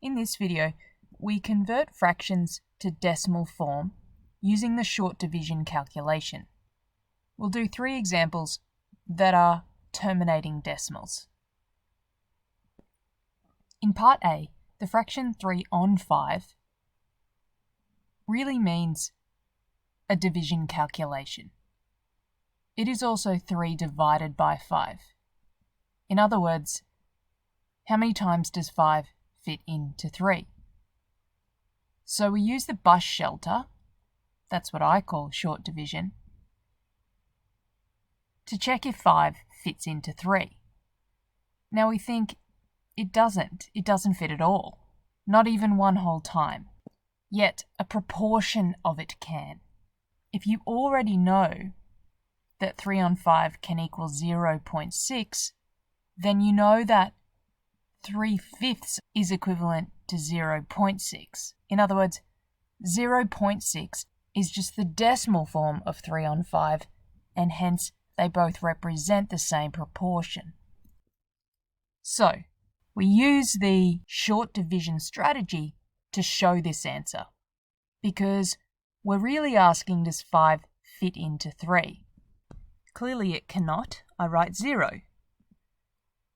In this video, we convert fractions to decimal form using the short division calculation. We'll do 3 examples that are terminating decimals. In part A, the fraction 3 on 5 really means a division calculation. It is also 3 divided by 5. In other words, how many times does 5 fit into 3? So we use the bus shelter, that's what I call short division, to check if 5 fits into 3. Now we think it doesn't fit at all, not even one whole time. Yet a proportion of it can. If you already know that 3 on 5 can equal 0.6, then you know that 3/5 is equivalent to 0.6. In other words, 0.6 is just the decimal form of 3 on 5, and hence they both represent the same proportion. So, we use the short division strategy to show this answer, because we're really asking, does 5 fit into 3? Clearly it cannot. I write 0.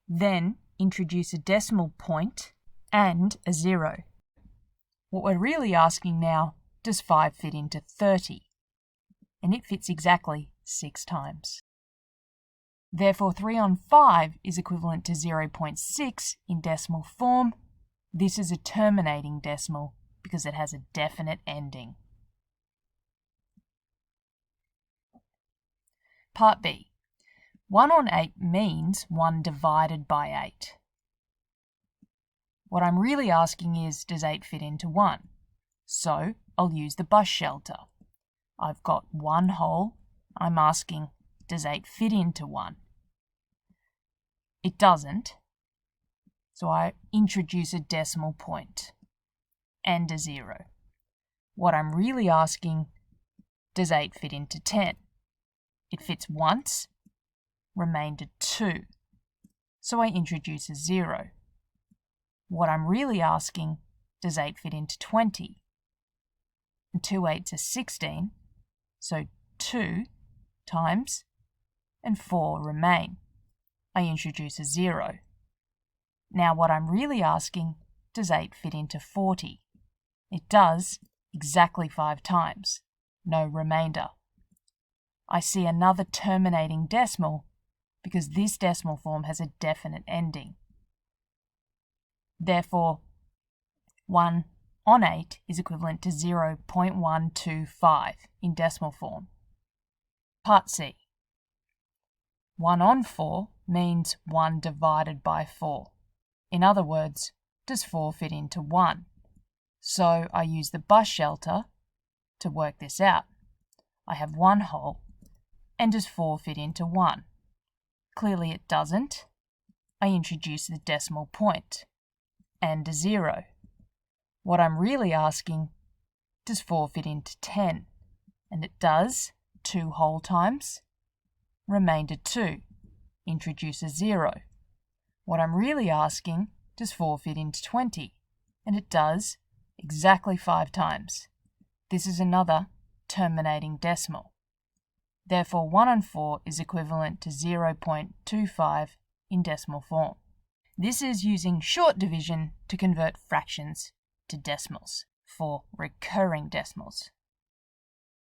Then introduce a decimal point and a 0. What we're really asking now, does 5 fit into 30? And it fits exactly 6 times. Therefore, 3 on 5 is equivalent to 0.6 in decimal form. This is a terminating decimal because it has a definite ending. Part B. 1 on 8 means 1 divided by 8. What I'm really asking is, does 8 fit into 1? So I'll use the bus shelter. I've got 1 whole. I'm asking, does 8 fit into 1? It doesn't. So I introduce a decimal point and a 0. What I'm really asking, does 8 fit into 10? It fits once, remainder 2. So I introduce a 0. What I'm really asking, does 8 fit into 20? And 2 8s are 16, so 2 times, and 4 remain. I introduce a 0. Now what I'm really asking, does 8 fit into 40? It does, exactly 5 times. No remainder. I see another terminating decimal because this decimal form has a definite ending. Therefore, 1 on 8 is equivalent to 0.125 in decimal form. Part C. 1 on 4 means 1 divided by 4. In other words, does 4 fit into 1? So I use the bus shelter to work this out. I have 1 whole, and does 4 fit into 1? Clearly it doesn't. I introduce the decimal point and a 0. What I'm really asking, does 4 fit into 10? And it does, 2 whole times. Remainder 2. Introduce a 0. What I'm really asking, does 4 fit into 20? And it does, exactly 5 times. This is another terminating decimal. Therefore, 1 on 4 is equivalent to 0.25 in decimal form. This is using short division to convert fractions to decimals for recurring decimals.